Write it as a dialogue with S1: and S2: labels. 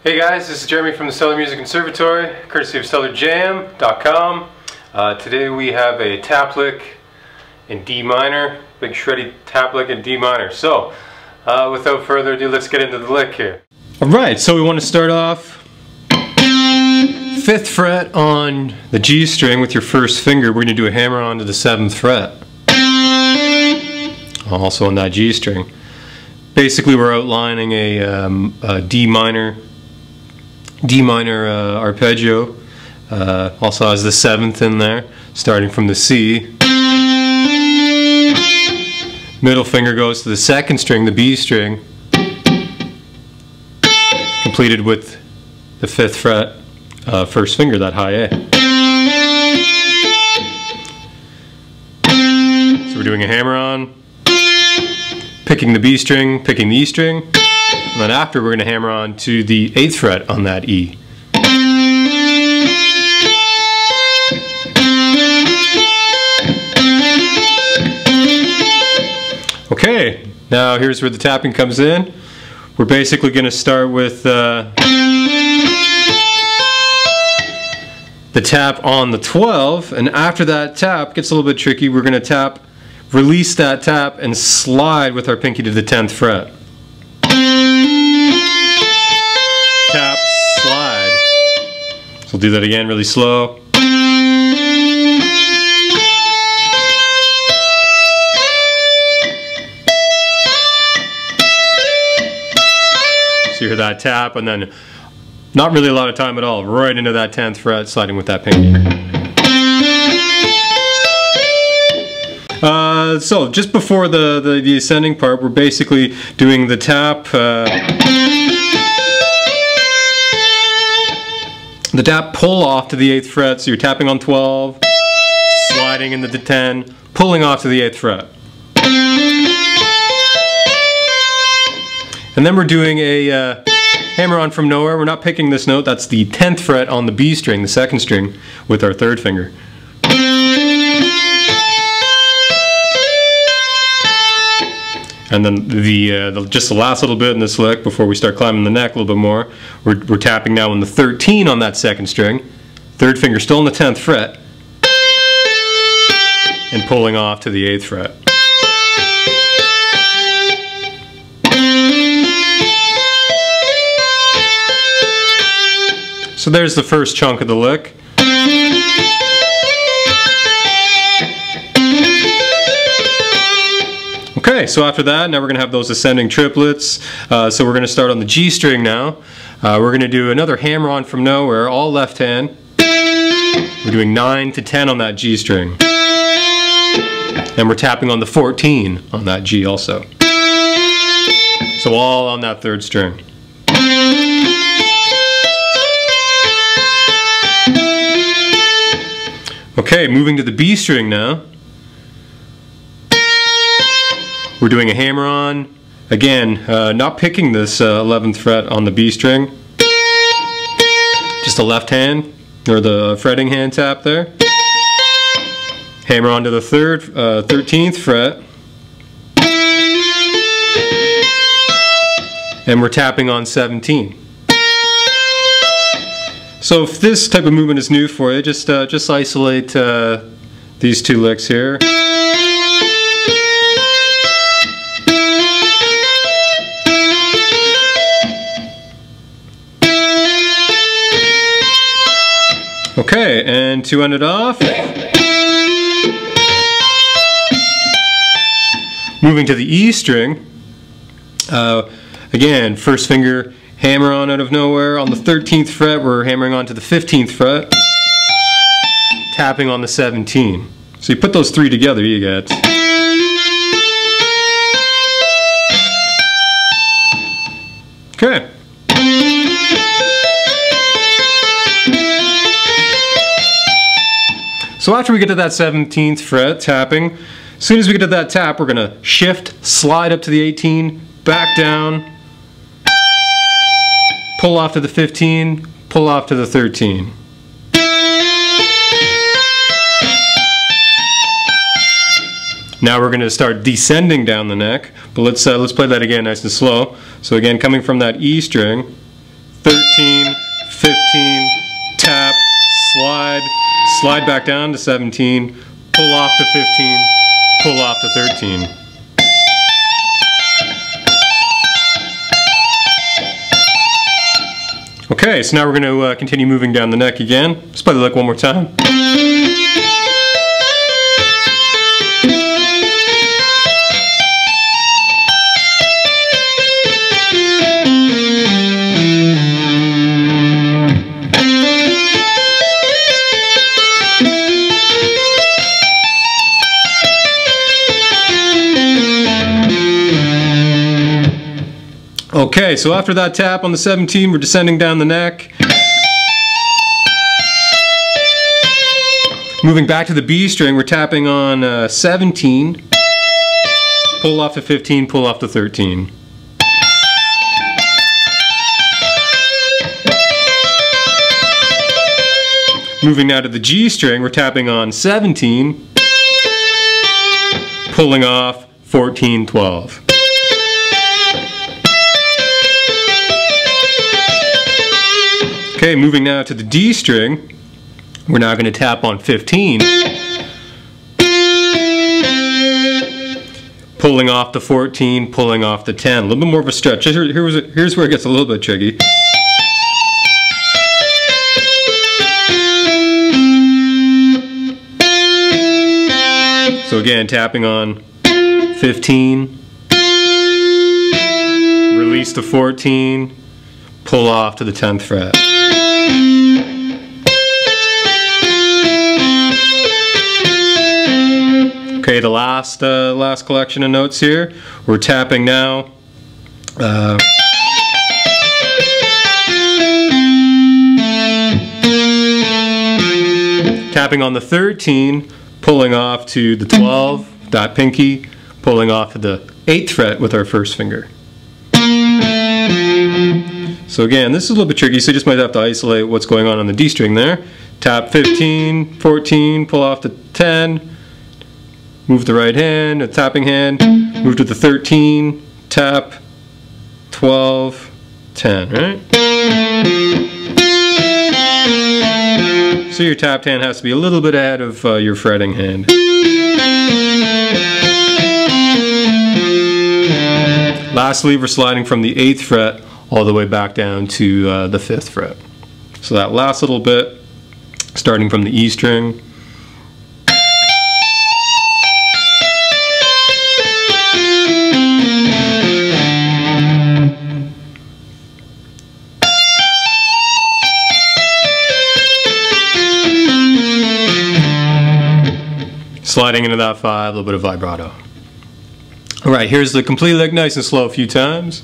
S1: Hey guys, this is Jeremy from the Stellar Music Conservatory, courtesy of StellarJam.com. Today we have a tap lick in D minor, big shreddy tap lick in D minor. So, without further ado, let's get into the lick here. Alright, so we want to start off 5th fret on the G string with your first finger. We're going to do a hammer on to the 7th fret. Also on that G string. Basically we're outlining a D minor arpeggio. Also has the 7th in there, starting from the C. Middle finger goes to the 2nd string, the B string, completed with the 5th fret, first finger, that high A. So we're doing a hammer on, picking the B string, picking the E string, and then after we're going to hammer on to the 8th fret on that E. Okay, now here's where the tapping comes in. We're basically going to start with the tap on the 12, and after that tap gets a little bit tricky, we're going to release that tap and slide with our pinky to the 10th fret. Tap, slide. So we'll do that again really slow. So you hear that tap, and then not really a lot of time at all, right into that 10th fret, sliding with that pinky. So just before the ascending part, we're basically doing the tap, pull off to the 8th fret, so you're tapping on 12, sliding into the 10, pulling off to the 8th fret. And then we're doing a hammer on from nowhere. We're not picking this note, that's the 10th fret on the B string, the 2nd string, with our 3rd finger. And then just the last little bit in this lick before we start climbing the neck a little bit more, we're tapping now on the 13 on that 2nd string, 3rd finger still on the 10th fret, and pulling off to the 8th fret. So there's the first chunk of the lick. Okay, so after that, now we're going to have those ascending triplets. So we're going to start on the G string now. We're going to do another hammer on from nowhere, all left hand. We're doing 9 to 10 on that G string. And we're tapping on the 14 on that G also. So all on that 3rd string. Okay, moving to the B string now. We're doing a hammer on, again, not picking this 11th fret on the B string, just the left hand, or the fretting hand tap there. Hammer on to the 13th fret, and we're tapping on 17. So if this type of movement is new for you, just isolate these two licks here. Okay, and to end it off, moving to the E string, again, first finger, hammer on out of nowhere. On the 13th fret, we're hammering on to the 15th fret, tapping on the 17. So you put those three together, you get... Okay. So after we get to that 17th fret tapping, as soon as we get to that tap, we're going to shift, slide up to the 18, back down, pull off to the 15, pull off to the 13. Now we're going to start descending down the neck, but let's play that again nice and slow. So again, coming from that E string, 13, 15, tap, slide back down to 17, pull off to 15, pull off to 13. Okay, so now we're going to continue moving down the neck again. Let's play the lick one more time. Okay, so after that tap on the 17, we're descending down the neck. Moving back to the B string, we're tapping on 17, pull off to 15, pull off to 13. Moving now to the G string, we're tapping on 17, pulling off 14, 12. Okay, moving now to the D string, we're now going to tap on 15, pulling off the 14, pulling off the 10. A little bit more of a stretch. Here's where it gets a little bit tricky. So again, tapping on 15, release the 14, pull off to the 10th fret. Okay, the last collection of notes here. We're tapping now. Tapping on the 13, pulling off to the 12, that pinky, pulling off to the 8th fret with our first finger. So again, this is a little bit tricky, so you just might have to isolate what's going on the D string there. Tap 15, 14, pull off to 10, move the right hand, a tapping hand, move to the 13, tap, 12, 10, right? So your tapped hand has to be a little bit ahead of your fretting hand. Lastly, we're sliding from the 8th fret all the way back down to the 5th fret. So that last little bit, starting from the E string. Sliding into that 5, a little bit of vibrato. Alright, here's the complete lick, nice and slow a few times.